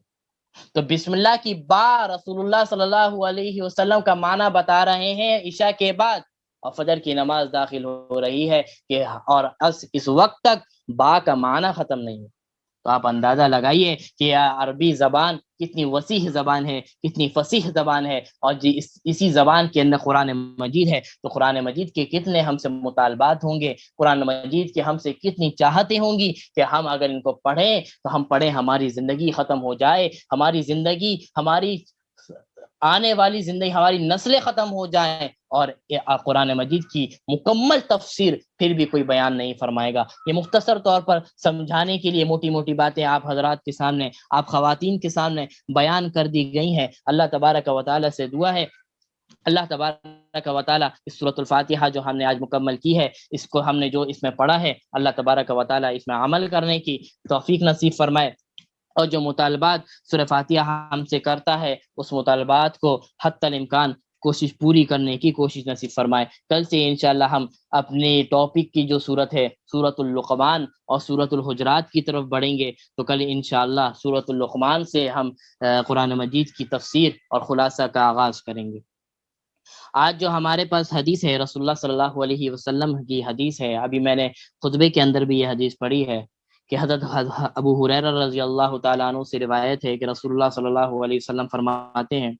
تو بسم اللہ کی با رسول اللہ صلی اللہ علیہ وسلم کا معنی بتا رہے ہیں عشاء کے بعد، اور فجر کی نماز داخل ہو رہی ہے کہ اور اس وقت تک با کا معنی ختم نہیں ہے۔ تو آپ اندازہ لگائیے کہ عربی زبان کتنی وسیع زبان ہے، کتنی فصیح زبان ہے، اور اسی زبان کے اندر قرآن مجید ہے، تو قرآن مجید کے کتنے ہم سے مطالبات ہوں گے، قرآن مجید کے ہم سے کتنی چاہتیں ہوں گی کہ ہم اگر ان کو پڑھیں تو ہم پڑھیں، ہماری زندگی ختم ہو جائے، ہماری زندگی، ہماری آنے والی زندگی، ہماری نسلیں ختم ہو جائیں، اور قرآن مجید کی مکمل تفسیر پھر بھی کوئی بیان نہیں فرمائے گا۔ یہ مختصر طور پر سمجھانے کے لیے موٹی موٹی باتیں آپ حضرات کے سامنے، آپ خواتین کے سامنے بیان کر دی گئی ہیں۔ اللہ تبارک و تعالی سے دعا ہے، اللہ تبارک و تعالی اس سورۃ الفاتحہ جو ہم نے آج مکمل کی ہے، اس کو ہم نے جو اس میں پڑھا ہے، اللہ تبارک و تعالی اس میں عمل کرنے کی توفیق نصیب فرمائے، اور جو مطالبات سورہ فاتحہ ہم سے کرتا ہے اس مطالبات کو حتی الامکان کوشش پوری کرنے کی کوشش نصیب فرمائے۔ کل سے انشاءاللہ ہم اپنے ٹاپک کی جو صورت ہے سورۃ اللقمان اور سورۃ الحجرات کی طرف بڑھیں گے، تو کل انشاءاللہ سورۃ اللقمان سے ہم قرآن مجید کی تفسیر اور خلاصہ کا آغاز کریں گے۔ آج جو ہمارے پاس حدیث ہے رسول اللہ صلی اللہ علیہ وسلم کی حدیث ہے، ابھی میں نے خطبے کے اندر بھی یہ حدیث پڑھی ہے کہ حضرت ابو ہریرہ رضی اللہ تعالیٰ عنہ سے روایت ہے کہ رسول اللہ صلی اللہ علیہ وسلم فرماتے ہیں،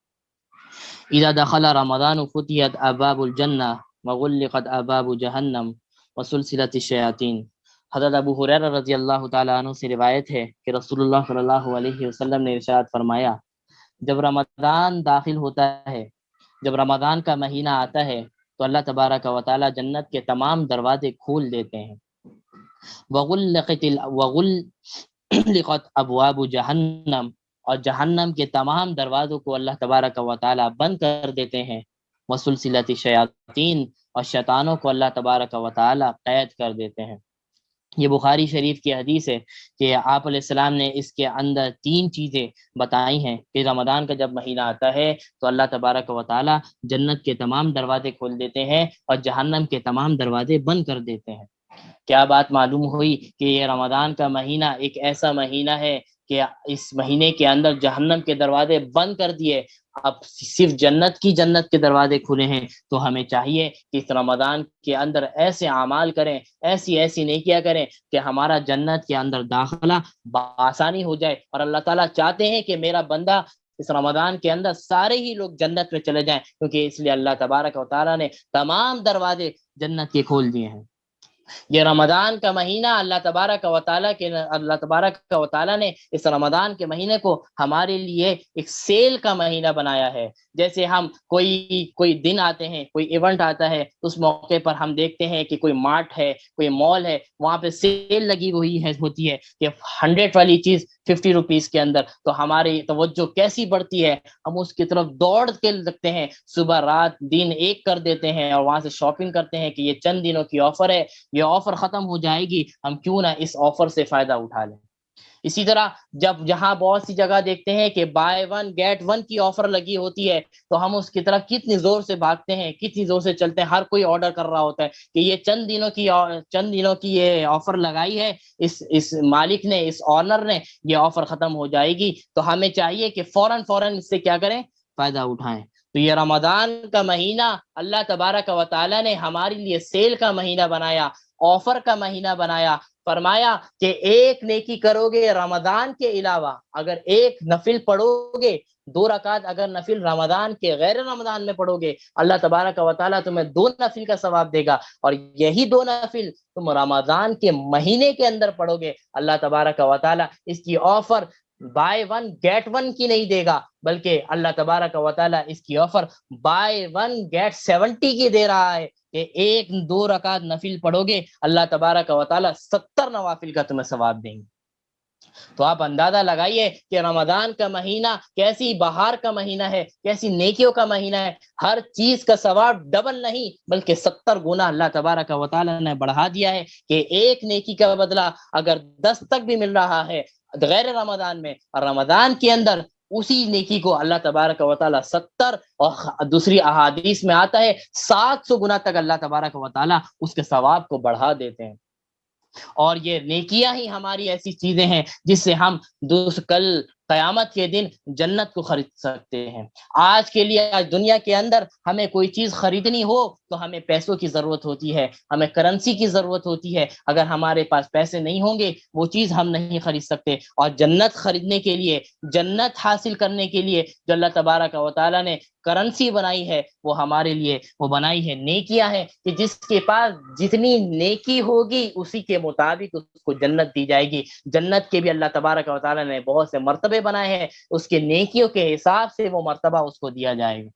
اذا دخل رمضان فتحت ابواب الجنہ وغلقت ابواب جہنم وسلسلت الشیاطین۔ حضرت ابو ہریرہ رضی اللہ تعالیٰ عنہ سے روایت ہے کہ رسول اللہ صلی اللہ علیہ وسلم نے ارشاد فرمایا، جب رمضان داخل ہوتا ہے، جب رمضان کا مہینہ آتا ہے تو اللہ تبارک و تعالی جنت کے تمام دروازے کھول دیتے ہیں، وغلقت ابواب جہنم، اور جہنم کے تمام دروازوں کو اللہ تبارک و تعالی بند کر دیتے ہیں، وسلسلۃ الشیاطین، اور شیطانوں کو اللہ تبارک و تعالی قید کر دیتے ہیں۔ یہ بخاری شریف کی حدیث ہے کہ آپ علیہ السلام نے اس کے اندر 3 چیزیں بتائی ہیں کہ رمضان کا جب مہینہ آتا ہے تو اللہ تبارک و تعالی جنت کے تمام دروازے کھول دیتے ہیں اور جہنم کے تمام دروازے بند کر دیتے ہیں۔ کیا بات معلوم ہوئی کہ یہ رمضان کا مہینہ ایک ایسا مہینہ ہے کہ اس مہینے کے اندر جہنم کے دروازے بند کر دیے، اب صرف جنت کے دروازے کھلے ہیں۔ تو ہمیں چاہیے کہ اس رمضان کے اندر ایسے اعمال کریں، ایسی نیکیاں کریں کہ ہمارا جنت کے اندر داخلہ بآسانی ہو جائے، اور اللہ تعالیٰ چاہتے ہیں کہ میرا بندہ اس رمضان کے اندر سارے ہی لوگ جنت میں چلے جائیں، کیونکہ اس لیے اللہ تبارک و تعالیٰ نے تمام دروازے جنت کے کھول دیے ہیں۔ یہ رمضان کا مہینہ اللہ تبارک و تعالی نے اس رمضان کے مہینے کو ہمارے لیے ایک سیل کا مہینہ بنایا ہے۔ جیسے ہم کوئی دن آتے ہیں، کوئی ایونٹ آتا ہے، اس موقع پر ہم دیکھتے ہیں کہ کوئی مارٹ ہے، کوئی مال ہے، وہاں پہ سیل لگی ہوتی ہے کہ 100 والی چیز 50 روپیز کے اندر، تو ہماری توجہ کیسی بڑھتی ہے، ہم اس کی طرف دوڑ کے لگتے ہیں، صبح رات دن ایک کر دیتے ہیں اور وہاں سے شاپنگ کرتے ہیں کہ یہ چند دنوں کی آفر ہے، یہ آفر ختم ہو جائے گی، ہم کیوں نہ اس آفر سے فائدہ اٹھا لیں۔ اسی طرح جہاں بہت سی جگہ دیکھتے ہیں کہ بائی 1 گیٹ 1 کی آفر لگی ہوتی ہے، تو ہم اس کی طرف کتنی زور سے بھاگتے ہیں، کتنی زور سے چلتے ہیں، ہر کوئی آرڈر کر رہا ہوتا ہے کہ یہ چند دنوں کی یہ آفر لگائی ہے، اس مالک نے، اس آنر نے، یہ آفر ختم ہو جائے گی، تو ہمیں چاہیے کہ فوراً اس سے کیا کریں، فائدہ اٹھائیں۔ تو یہ رمضان کا مہینہ اللہ تبارک و تعالی نے ہمارے لیے سیل کا مہینہ بنایا، آفر کا مہینہ بنایا۔ فرمایا کہ ایک نیکی کرو گے رمضان کے علاوہ، اگر ایک نفل پڑھو گے، 2 رکعت اگر نفل رمضان کے غیر رمضان میں پڑھو گے، اللہ تبارک و تعالیٰ تمہیں 2 نفل کا ثواب دے گا، اور یہی 2 نفل تم رمضان کے مہینے کے اندر پڑھو گے، اللہ تبارک و تعالیٰ اس کی آفر بائی 1 گیٹ 1 کی نہیں دے گا، بلکہ اللہ تبارک و تعالیٰ اس کی آفر بائی 1 گیٹ 70 کی دے رہا ہے کہ 1-2 رکعت نفل پڑھو گے، اللہ تبارک و تعالیٰ 70 نوافل کا تمہیں ثواب دیں گے۔ تو آپ اندازہ لگائیے کہ رمضان کا مہینہ کیسی بہار کا مہینہ ہے، کیسی نیکیوں کا مہینہ ہے، ہر چیز کا ثواب ڈبل نہیں بلکہ 70 گنا اللہ تبارک و تعالیٰ نے بڑھا دیا ہے کہ ایک نیکی کا بدلہ اگر 10 تک بھی مل رہا ہے غیر رمضان میں، اور رمضان کے اندر اسی نیکی کو اللہ تبارک و تعالیٰ 70، اور دوسری احادیث میں آتا ہے 700 گنا تک اللہ تبارک و تعالیٰ اس کے ثواب کو بڑھا دیتے ہیں۔ اور یہ نیکیاں ہی ہماری ایسی چیزیں ہیں جس سے ہم قیامت کے دن جنت کو خرید سکتے ہیں۔ آج کے لیے آج دنیا کے اندر ہمیں کوئی چیز خریدنی ہو تو ہمیں پیسوں کی ضرورت ہوتی ہے، ہمیں کرنسی کی ضرورت ہوتی ہے۔ اگر ہمارے پاس پیسے نہیں ہوں گے وہ چیز ہم نہیں خرید سکتے۔ اور جنت خریدنے کے لیے، جنت حاصل کرنے کے لیے جو اللہ تبارک و تعالیٰ نے کرنسی بنائی ہے وہ ہمارے لیے وہ بنائی ہے نیکیاں ہیں، کہ جس کے پاس جتنی نیکی ہوگی اسی کے مطابق اس کو جنت دی جائے گی۔ جنت کے بھی اللہ تبارک و تعالیٰ نے بہت سے مرتبے بنائے ہیں، اس کے نیکیوں کے حساب سے وہ مرتبہ اس کو دیا جائے گا۔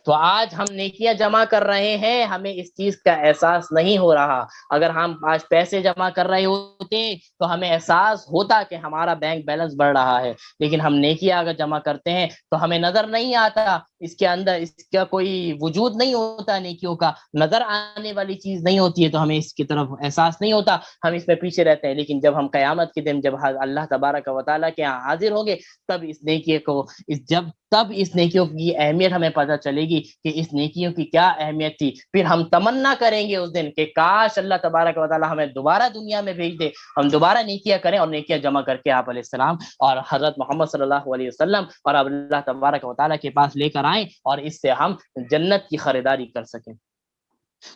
تو آج ہم نیکیاں جمع کر رہے ہیں، ہمیں اس چیز کا احساس نہیں ہو رہا۔ اگر ہم آج پیسے جمع کر رہے ہوتے تو ہمیں احساس ہوتا کہ ہمارا بینک بیلنس بڑھ رہا ہے، لیکن ہم نیکیاں اگر جمع کرتے ہیں تو ہمیں نظر نہیں آتا، اس کے اندر اس کا کوئی وجود نہیں ہوتا، نیکیوں کا نظر آنے والی چیز نہیں ہوتی ہے، تو ہمیں اس کی طرف احساس نہیں ہوتا، ہم اس میں پیچھے رہتے ہیں۔ لیکن جب ہم قیامت کے دن جب اللہ تبارک و تعالیٰ کے یہاں حاضر ہوں گے تب اس نیکی کو تب اس نیکیوں کی اہمیت ہمیں پتہ چلے گی کہ اس نیکیوں کی کیا اہمیت تھی۔ پھر ہم تمنا کریں گے اس دن کہ کاش اللہ تبارک و تعالیٰ ہمیں دوبارہ دنیا میں بھیج دے، ہم دوبارہ نیکیاں کریں اور نیکیاں جمع کر کے آپ علیہ السلام اور حضرت محمد صلی اللہ علیہ وسلم اور اب اللہ تبارک و تعالیٰ کے پاس لے کر آئیں اور اس سے ہم جنت کی خریداری کر سکیں۔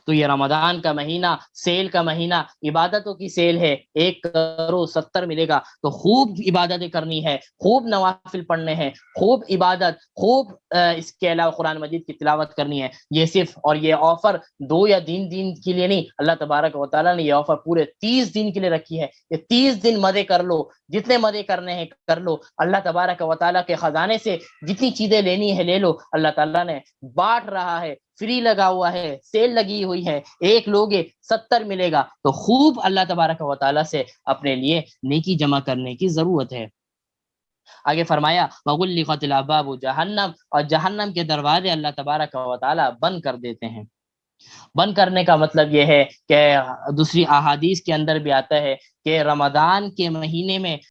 تو یہ رمضان کا مہینہ سیل کا مہینہ، عبادتوں کی سیل ہے، 1 کروڑ 70 ملے گا، تو خوب عبادتیں کرنی ہے، خوب نوافل پڑھنے ہیں، خوب عبادت، خوب اس کے علاوہ قرآن مجید کی تلاوت کرنی ہے۔ یہ صرف اور یہ آفر 2 یا 3 دن کے لیے نہیں، اللہ تبارک و تعالیٰ نے یہ آفر پورے 30 دن کے لیے رکھی ہے۔ یہ 30 دن مزے کر لو، جتنے مزے کرنے ہیں کر لو، اللہ تبارک و تعالیٰ کے خزانے سے جتنی چیزیں لینی ہے لے لو۔ اللہ تعالیٰ نے بانٹ رہا ہے، فری لگا ہوا ہے، سیل لگی ہوئی ہے، 1 لوگے 70 ملے گا، تو خوب اللہ تبارک و تعالیٰ سے اپنے لیے نیکی جمع کرنے کی ضرورت ہے۔ آگے فرمایا وَغُلِّقَتِ الْأَبْوَابُ جہنم، اور جہنم کے دروازے اللہ تبارک و تعالیٰ بند کر دیتے ہیں۔ بند کرنے کا مطلب یہ ہے کہ دوسری احادیث کے اندر بھی آتا ہے کہ رمضان کے مہینے میں